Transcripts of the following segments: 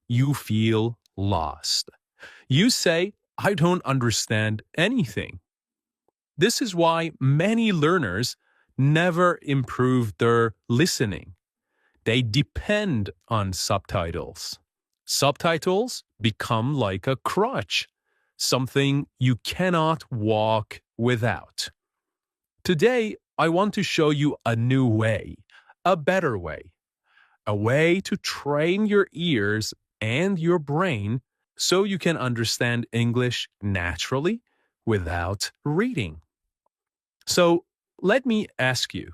you feel lost. You say, I don't understand anything. This is why many learners never improve their listening. They depend on subtitles. Subtitles become like a crutch, something you cannot walk without. Today, I want to show you a new way, a better way, a way to train your ears and your brain so you can understand English naturally without reading. So, let me ask you,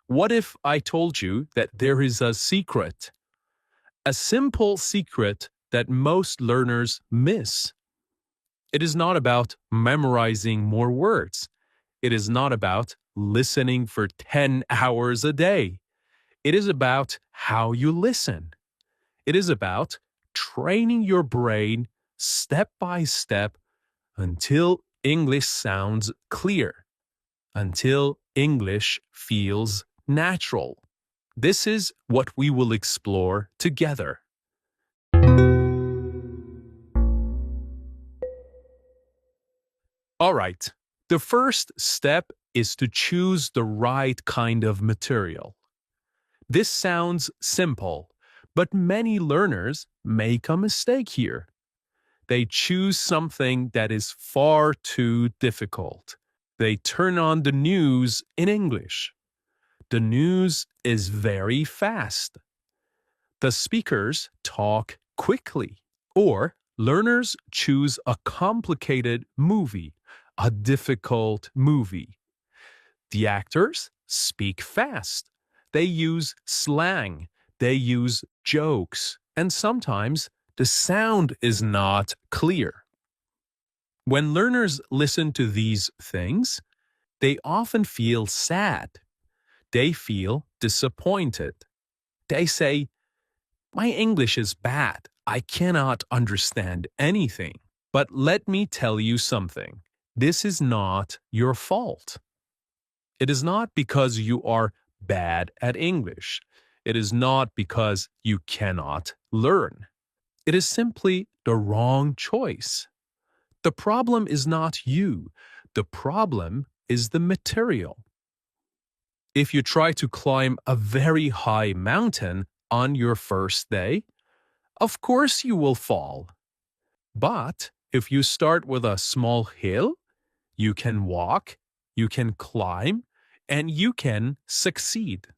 what if I told you that there is a secret? A simple secret that most learners miss. It is not about memorizing more words. It is not about listening for 10 hours a day. It is about how you listen. It is about training your brain step by step until English sounds clear, until English feels natural. This is what we will explore together. All right, the first step is to choose the right kind of material. This sounds simple, but many learners make a mistake here. They choose something that is far too difficult. They turn on the news in English. The news is very fast. The speakers talk quickly. Or learners choose a complicated movie, a difficult movie. The actors speak fast. They use slang. They use jokes. And sometimes the sound is not clear. When learners listen to these things, they often feel sad. They feel disappointed. They say, my English is bad. I cannot understand anything. But let me tell you something. This is not your fault. It is not because you are bad at English. It is not because you cannot learn. It is simply the wrong choice. The problem is not you. The problem is the material. If you try to climb a very high mountain on your first day, of course you will fall. But if you start with a small hill, you can walk, you can climb, and you can succeed.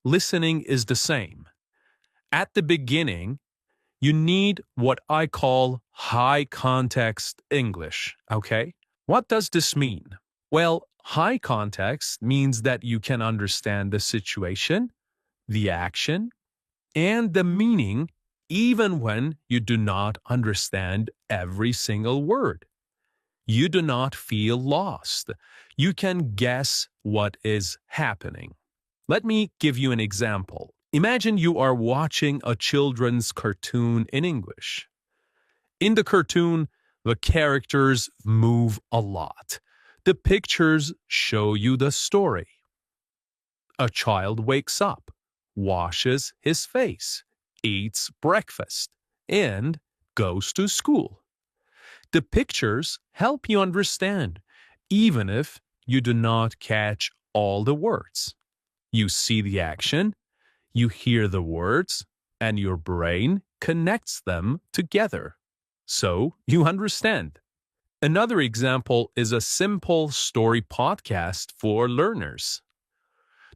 Listening is the same. At the beginning, you need what I call high context English, okay? What does this mean? Well, high context means that you can understand the situation, the action, and the meaning even when you do not understand every single word. You do not feel lost. You can guess what is happening. Let me give you an example. Imagine you are watching a children's cartoon in English. In the cartoon, the characters move a lot. The pictures show you the story. A child wakes up, washes his face, eats breakfast, and goes to school. The pictures help you understand, even if you do not catch all the words. You see the action, you hear the words, and your brain connects them together. So you understand. Another example is a simple story podcast for learners.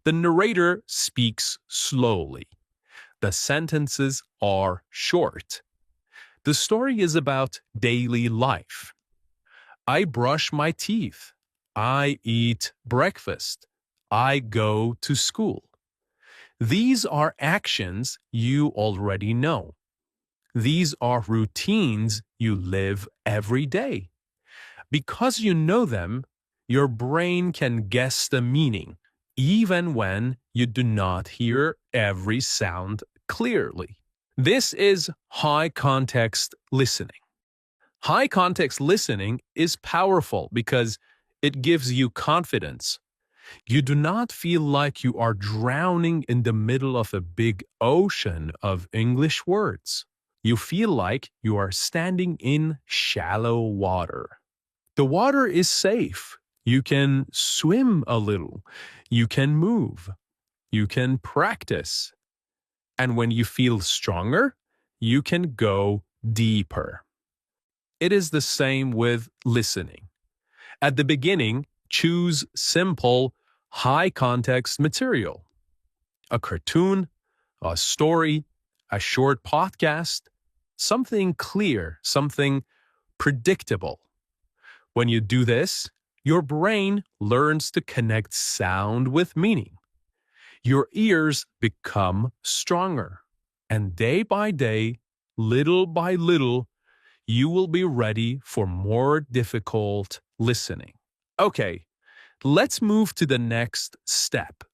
The narrator speaks slowly. The sentences are short. The story is about daily life. I brush my teeth. I eat breakfast. I go to school. These are actions you already know. These are routines you live every day. Because you know them, your brain can guess the meaning, even when you do not hear every sound clearly. This is high context listening. High context listening is powerful because it gives you confidence. You do not feel like you are drowning in the middle of a big ocean of English words. You feel like you are standing in shallow water. The water is safe. You can swim a little. You can move. You can practice. And when you feel stronger, you can go deeper. It is the same with listening. At the beginning, choose simple, high context material. A cartoon, a story, a short podcast, something clear, something predictable. When you do this, your brain learns to connect sound with meaning. Your ears become stronger. And day by day, little by little, you will be ready for more difficult listening. Okay, let's move to the next step.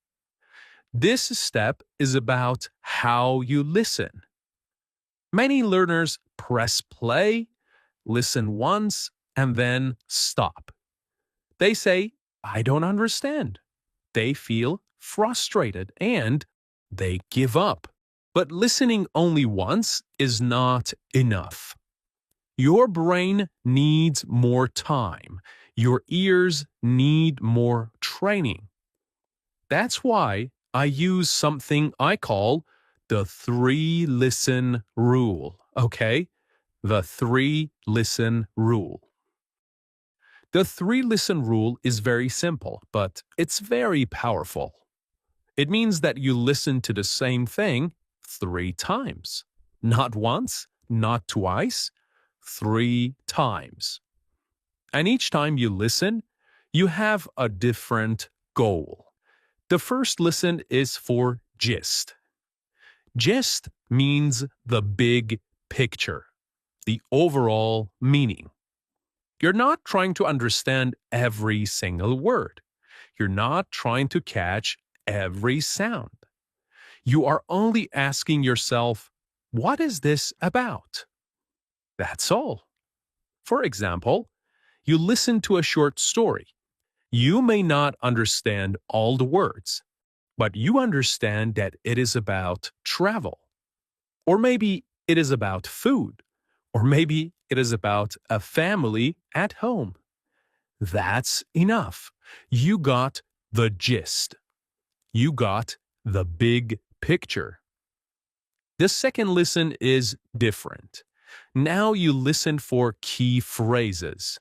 This step is about how you listen. Many learners press play, listen once, and then stop. They say, I don't understand. They feel frustrated and they give up. But listening only once is not enough. Your brain needs more time. Your ears need more training. That's why I use something I call the 3-listen rule, okay? The 3-listen rule. The 3-listen rule is very simple, but it's very powerful. It means that you listen to the same thing 3 times. Not once, not twice, 3 times. And each time you listen, you have a different goal. The first listen is for gist. Gist means the big picture, the overall meaning. You're not trying to understand every single word. You're not trying to catch every sound. You are only asking yourself, what is this about? That's all. For example, you listen to a short story. You may not understand all the words, but you understand that it is about travel. Or maybe it is about food. Or maybe it is about a family at home. That's enough. You got the gist. You got the big picture. The second listen is different. Now you listen for key phrases.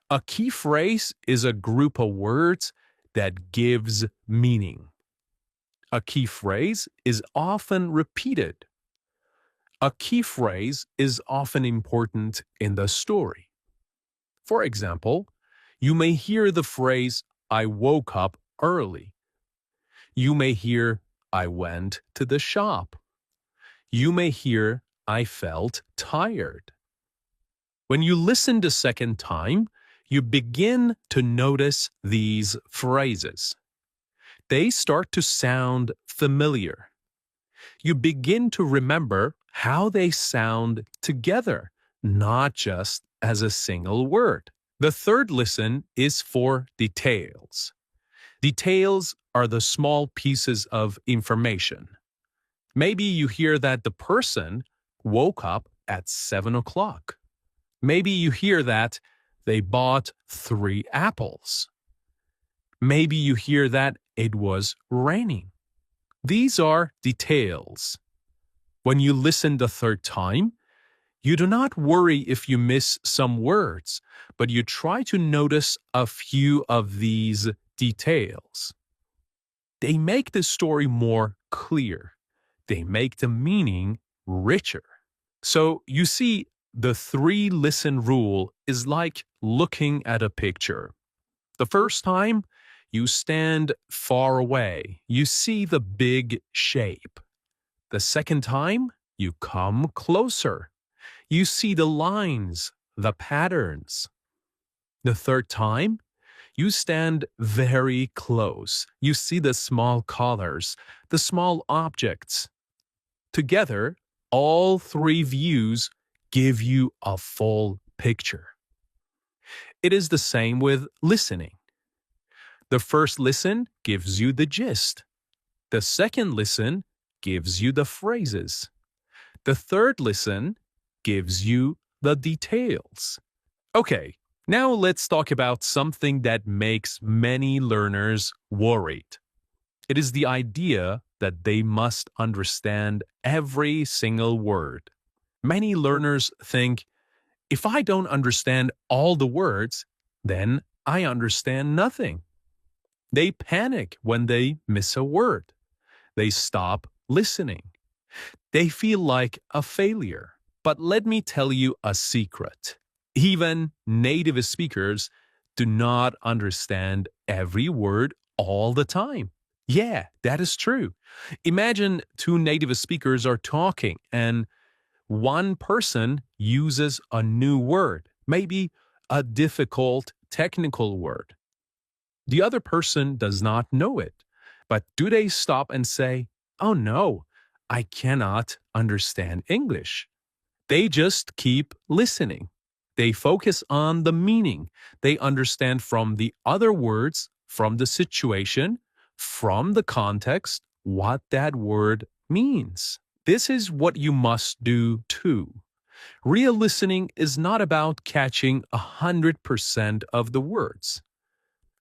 A key phrase is a group of words that gives meaning. A key phrase is often repeated. A key phrase is often important in the story. For example, you may hear the phrase, I woke up early. You may hear, I went to the shop. You may hear, I felt tired. When you listen the second time, you begin to notice these phrases. They start to sound familiar. You begin to remember how they sound together, not just as a single word. The third listen is for details. Details are the small pieces of information. Maybe you hear that the person woke up at 7 o'clock. Maybe you hear that they bought 3 apples. Maybe you hear that it was raining. These are details. When you listen the third time, you do not worry if you miss some words, but you try to notice a few of these details. They make the story more clear. They make the meaning richer. So you see, the 3-listen rule is like looking at a picture. The first time, you stand far away. You see the big shape. The second time, you come closer. You see the lines, the patterns. The third time, you stand very close. You see the small colors, the small objects. Together, all 3 views give you a full picture. It is the same with listening. The first listen gives you the gist. The second listen gives you the phrases. The third listen gives you the details. Okay, now let's talk about something that makes many learners worried. It is the idea that they must understand every single word. Many learners think, if I don't understand all the words, then I understand nothing. They panic when they miss a word. They stop listening. They feel like a failure. But let me tell you a secret. Even native speakers do not understand every word all the time. Yeah, that is true. Imagine two native speakers are talking and one person uses a new word, maybe a difficult technical word. The other person does not know it. But do they stop and say, "Oh no, I cannot understand English"? They just keep listening. They focus on the meaning. They understand from the other words, from the situation, from the context, what that word means. This is what you must do too. Real listening is not about catching 100% of the words.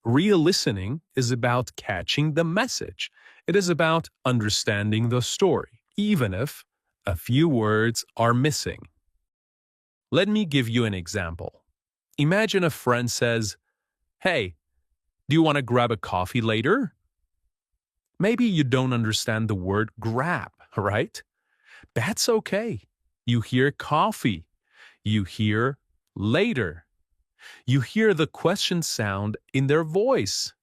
Real listening is about catching the message. It is about understanding the story, even if a few words are missing. Let me give you an example. Imagine a friend says, "Hey, do you want to grab a coffee later?" Maybe you don't understand the word grab, right? That's okay. You hear coffee. You hear later. You hear the question sound in their voice.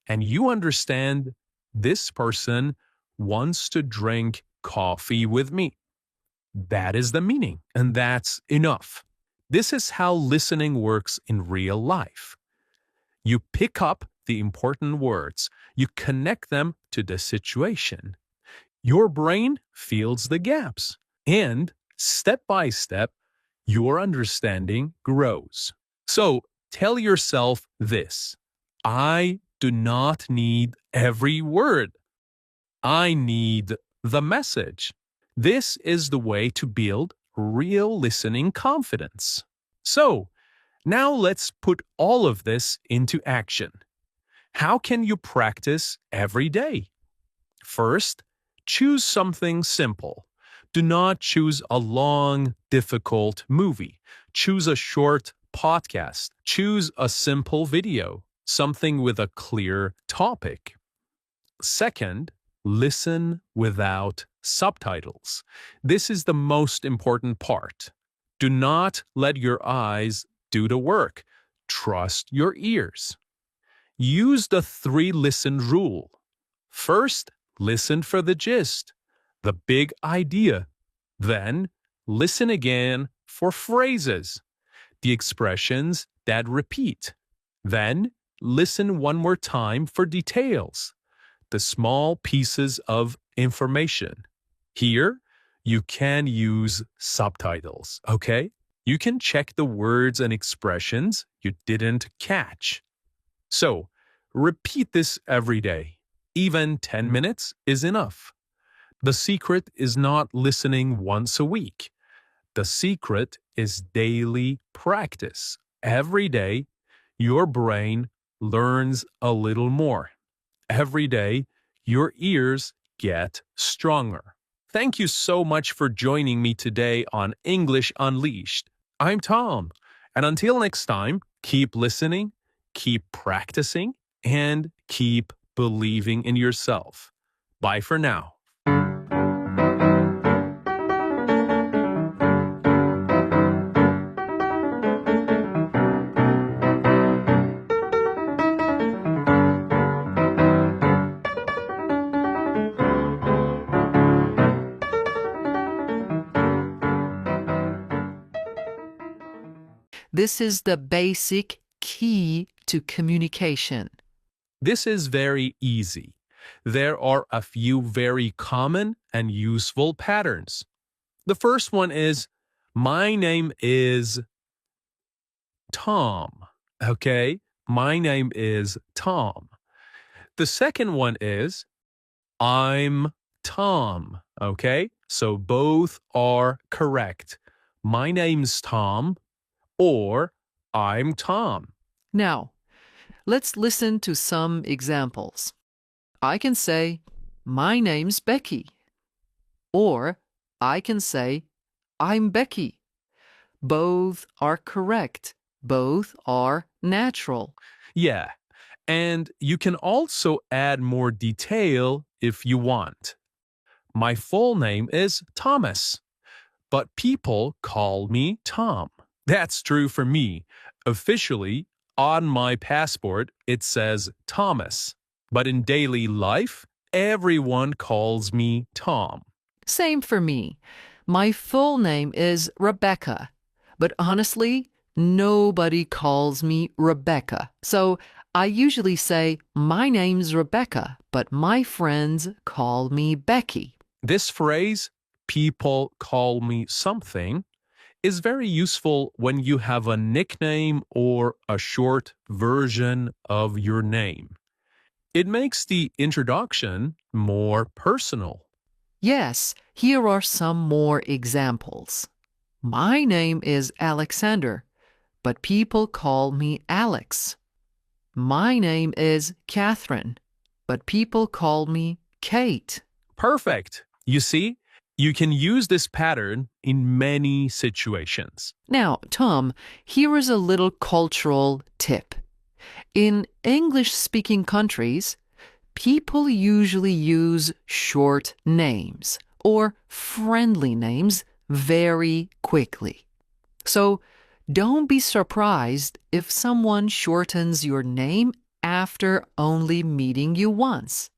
And you understand this person wants to drink coffee with me. That is the meaning, and that's enough. This is how listening works in real life. You pick up the important words, you connect them to the situation. Your brain fills the gaps, and step by step, your understanding grows. So tell yourself this: I do not need every word. I need the message. This is the way to build real listening confidence. So, now let's put all of this into action. How can you practice every day? First, choose something simple. Do not choose a long, difficult movie. Choose a short podcast. Choose a simple video, something with a clear topic. Second, listen without subtitles. This is the most important part. Do not let your eyes do the work. Trust your ears. Use the 3 listen rule. First, listen for the gist, the big idea. Then, listen again for phrases, the expressions that repeat. Then, listen one more time for details, the small pieces of information. Here, you can use subtitles, okay? You can check the words and expressions you didn't catch. So, repeat this every day. Even 10 minutes is enough. The secret is not listening once a week. The secret is daily practice. Every day, your brain learns a little more. Every day, your ears get stronger. Thank you so much for joining me today on English Unleashed. I'm Tom, and until next time, keep listening, keep practicing, and keep believing in yourself. Bye for now. This is the basic key to communication. This is very easy. There are a few very common and useful patterns. The first one is, my name is Tom. Okay? My name is Tom. The second one is, I'm Tom. Okay? So both are correct. My name's Tom, or I'm Tom. Now, let's listen to some examples. I can say, my name's Becky. Or I can say, I'm Becky. Both are correct. Both are natural. Yeah, and you can also add more detail if you want. My full name is Thomas, but people call me Tom. That's true for me. Officially, on my passport, it says Thomas, but in daily life, everyone calls me Tom. Same for me. My full name is Rebecca, but honestly, nobody calls me Rebecca. So I usually say, my name's Rebecca, but my friends call me Becky. This phrase, people call me something, is very useful when you have a nickname or a short version of your name. It makes the introduction more personal. Yes, here are some more examples. My name is Alexander, but people call me Alex. My name is Catherine, but people call me Kate. Perfect. You see, you can use this pattern in many situations. Now, Tom, here is a little cultural tip. In English-speaking countries, people usually use short names or friendly names very quickly. So don't be surprised if someone shortens your name after only meeting you once.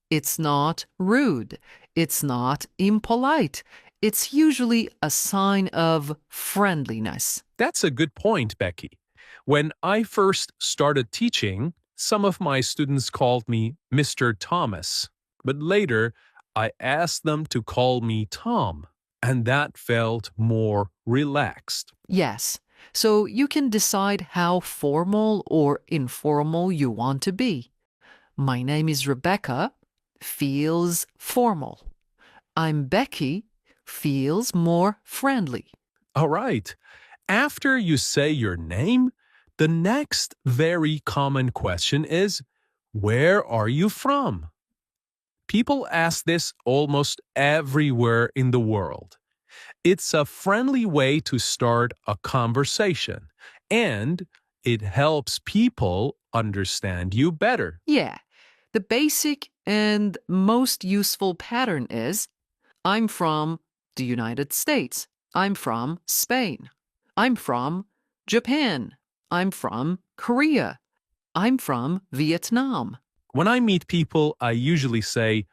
It's not rude. It's not impolite. It's usually a sign of friendliness. That's a good point, Becky. When I first started teaching, some of my students called me Mr. Thomas, but later I asked them to call me Tom, and that felt more relaxed. Yes, so you can decide how formal or informal you want to be. My name is Rebecca feels formal. I'm Becky feels more friendly. All right. After you say your name, the next very common question is, where are you from? People ask this almost everywhere in the world. It's a friendly way to start a conversation, and it helps people understand you better. Yeah, the basic and most useful pattern is I'm from the United States. I'm from Spain. I'm from Japan. I'm from Korea. I'm from Vietnam. When I meet people, I usually say,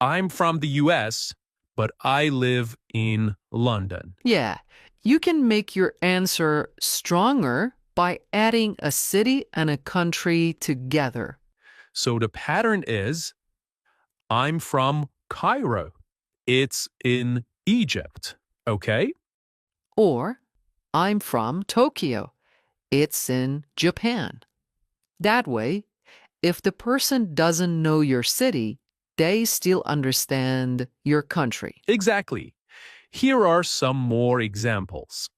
I'm from the US, but I live in London. Yeah, you can make your answer stronger by adding a city and a country together. So the pattern is, I'm from Cairo. It's in Egypt. Okay? Or, I'm from Tokyo. It's in Japan. That way, if the person doesn't know your city, they still understand your country. Exactly. Here are some more examples.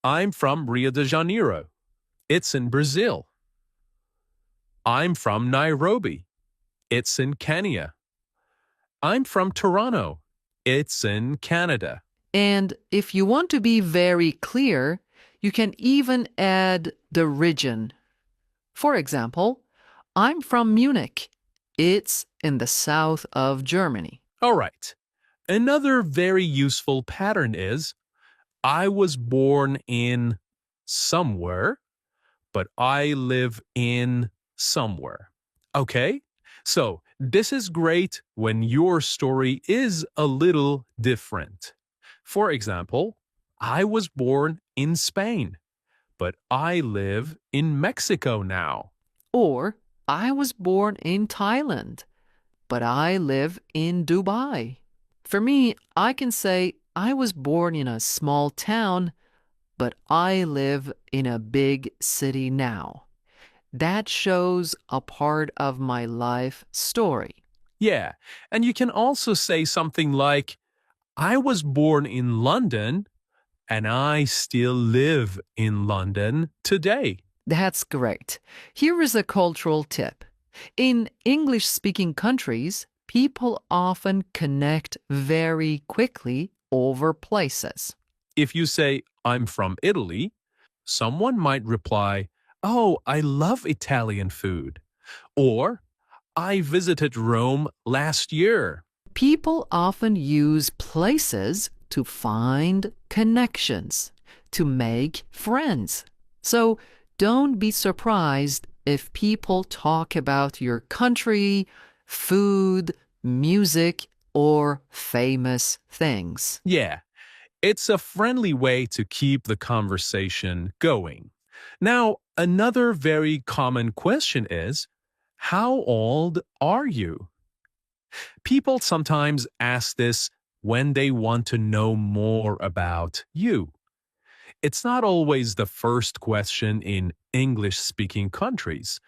I'm from Rio de Janeiro. It's in Brazil. I'm from Nairobi. It's in Kenya. I'm from Toronto. It's in Canada. And if you want to be very clear, you can even add the region. For example, I'm from Munich. It's in the south of Germany. All right. Another very useful pattern is, I was born in somewhere, but I live in somewhere. Okay? So, this is great when your story is a little different. For example, I was born in Spain, but I live in Mexico now. Or, I was born in Thailand, but I live in Dubai. For me, I can say I was born in a small town, but I live in a big city now. That shows a part of my life story. Yeah, and you can also say something like, I was born in London, and I still live in London today. That's great. Here is a cultural tip. In English speaking countries, people often connect very quickly over places. If you say, I'm from Italy, someone might reply, Oh, I love Italian food. Or, I visited Rome last year. People often use places to find connections, to make friends. So don't be surprised if people talk about your country, food, music, or famous things. Yeah, it's a friendly way to keep the conversation going. Now, another very common question is, How old are you? People sometimes ask this when they want to know more about you. It's not always the first question in English speaking countries,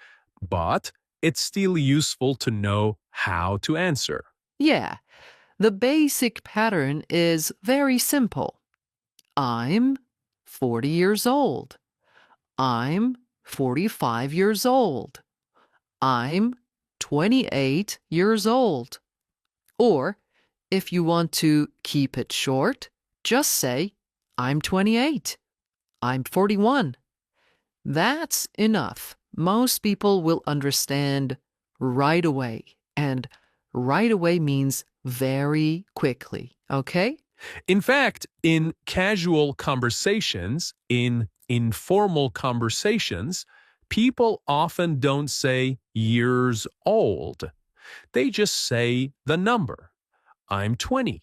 but it's still useful to know how to answer. Yeah, the basic pattern is very simple. I'm 40 years old. I'm 45 years old. I'm 28 years old. Or, if you want to keep it short, just say, I'm 28. I'm 41. That's enough. Most people will understand right away. And right away means very quickly. Okay? In fact, in casual conversations, in informal conversations, people often don't say years old. They just say the number. I'm 20.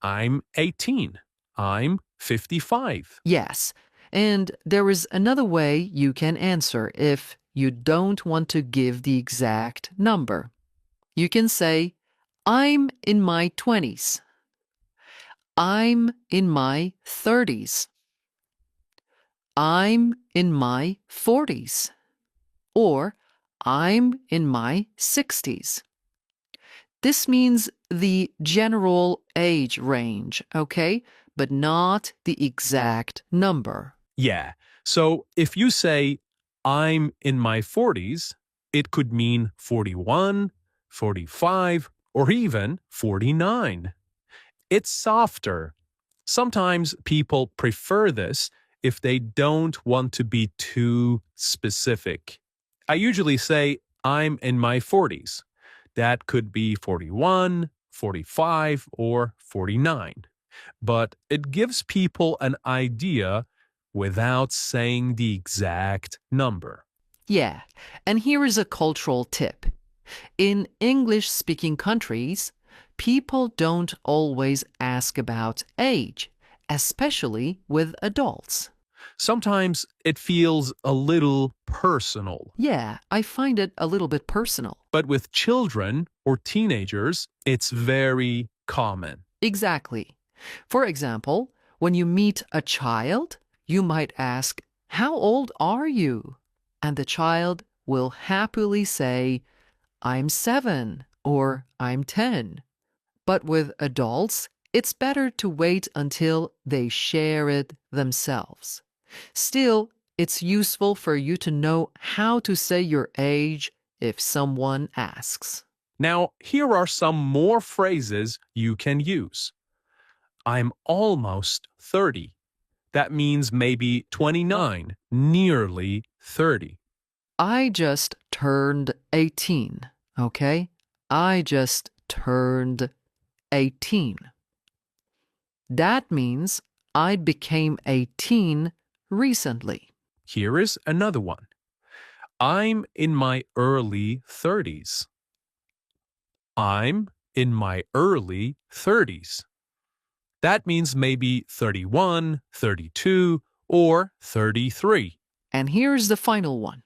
I'm 18. I'm 55. Yes. And there is another way you can answer if you don't want to give the exact number. You can say, I'm in my 20s. I'm in my 30s. I'm in my 40s. Or I'm in my 60s. This means the general age range, okay? But not the exact number. Yeah. So if you say, I'm in my 40s, it could mean 41, 45, or even 49. It's softer. Sometimes people prefer this if they don't want to be too specific. I usually say, I'm in my 40s. That could be 41, 45, or 49. But it gives people an idea without saying the exact number. Yeah, and here is a cultural tip. In English speaking countries, people don't always ask about age, especially with adults. Sometimes it feels a little personal, Yeah, I find it a little bit personal. but with children or teenagers, it's very common. Exactly. For example, when you meet a child, you might ask, How old are you? And the child will happily say, I'm 7 or I'm 10. But with adults, it's better to wait until they share it themselves. Still, it's useful for you to know how to say your age if someone asks. Now, here are some more phrases you can use. I'm almost 30. That means maybe 29, nearly 30. I just turned 18, okay? I just turned 18. That means I became 18 recently. Here is another one. I'm in my early 30s. I'm in my early 30s. That means maybe 31, 32, or 33. And here's the final one.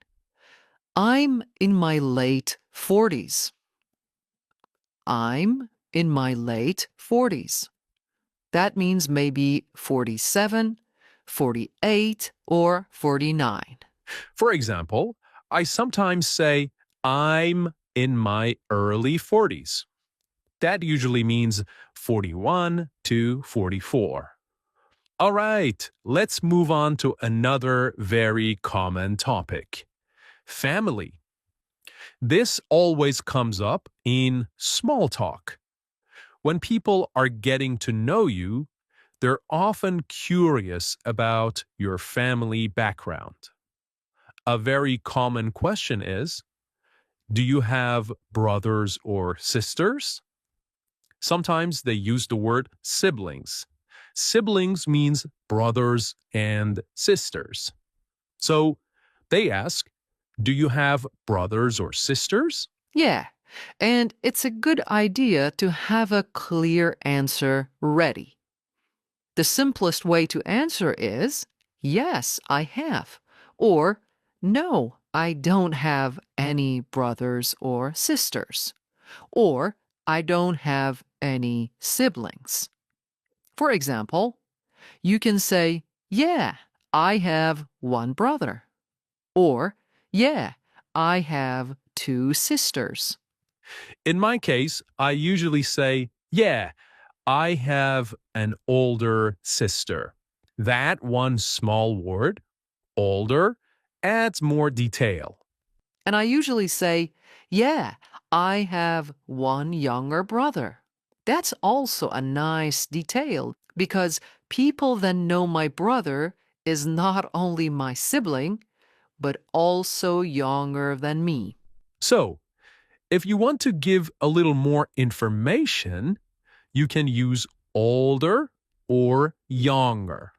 I'm in my late 40s. I'm in my late 40s. That means maybe 47, 48, or 49. For example, I sometimes say, I'm in my early 40s. That usually means 41 to 44. All right, let's move on to another very common topic. Family. This always comes up in small talk. When people are getting to know you, they're often curious about your family background. A very common question is, do you have brothers or sisters? Sometimes they use the word siblings. Siblings means brothers and sisters. So they ask, do you have brothers or sisters? Yeah, and it's a good idea to have a clear answer ready. The simplest way to answer is, yes, I have, or no, I don't have any brothers or sisters, or I don't have any siblings. For example, you can say, yeah, I have one brother, or yeah, I have two sisters. In my case, I usually say, yeah, I have an older sister. That one small word, older, adds more detail. And I usually say, yeah, I have one younger brother. That's also a nice detail because people then know my brother is not only my sibling, but also younger than me. So, if you want to give a little more information, you can use older or younger.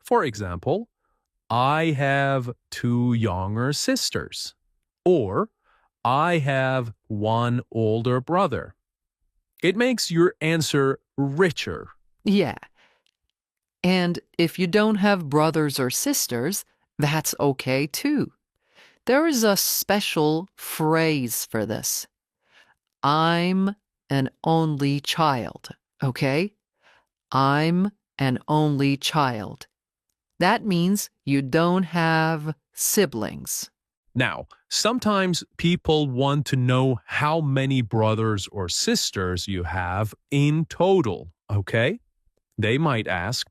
For example, I have two younger sisters. Or, I have one older brother. It makes your answer richer. Yeah, and if you don't have brothers or sisters, that's okay too. There is a special phrase for this. I'm an only child, okay? I'm an only child. That means you don't have siblings. Now, sometimes people want to know how many brothers or sisters you have in total, okay? They might ask,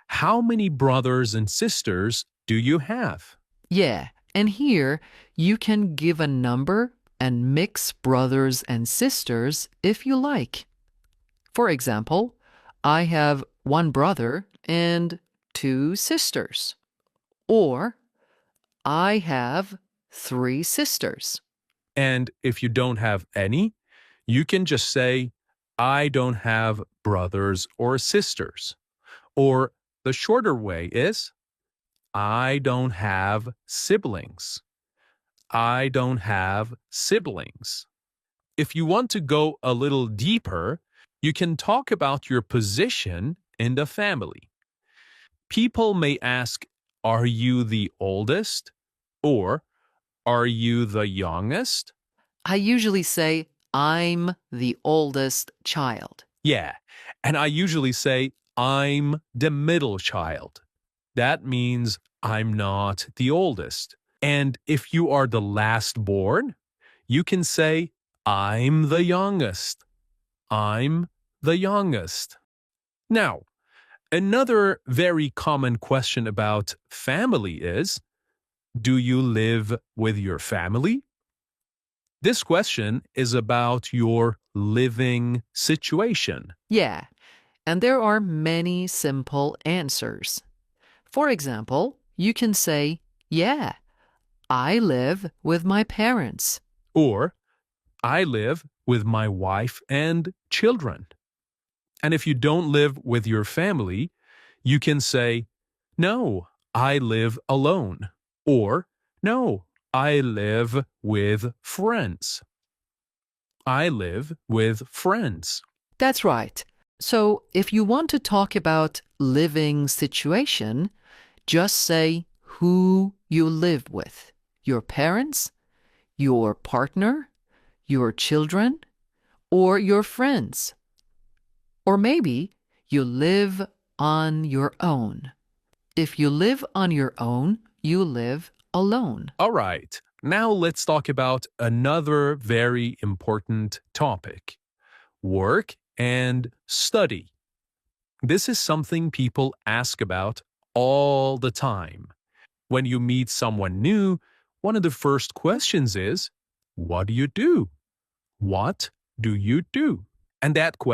how many brothers and sisters do you have? Yeah, and here you can give a number and mix brothers and sisters if you like. For example, I have one brother and two sisters. Or I have three sisters. And if you don't have any, you can just say, I don't have brothers or sisters. Or the shorter way is, I don't have siblings. I don't have siblings. If you want to go a little deeper, you can talk about your position in the family. People may ask, are you the oldest? Or are you the youngest? I usually say I'm the oldest child. Yeah, and I usually say, I'm the middle child. That means I'm not the oldest. And if you are the last born, you can say, I'm the youngest. I'm the youngest. Now, another very common question about family is, do you live with your family? This question is about your living situation. Yeah, and there are many simple answers. For example, you can say, yeah, I live with my parents. Or, I live with my wife and children. And if you don't live with your family, you can say, no, I live alone. Or, no, I live with friends. I live with friends. That's right. So if you want to talk about living situation, just say who you live with. Your parents, your partner, your children, or your friends. Or maybe you live on your own. If you live on your own, you live alone. All right, now let's talk about another very important topic, work and study. This is something people ask about all the time. When you meet someone new, one of the first questions is, what do you do? What do you do? And that question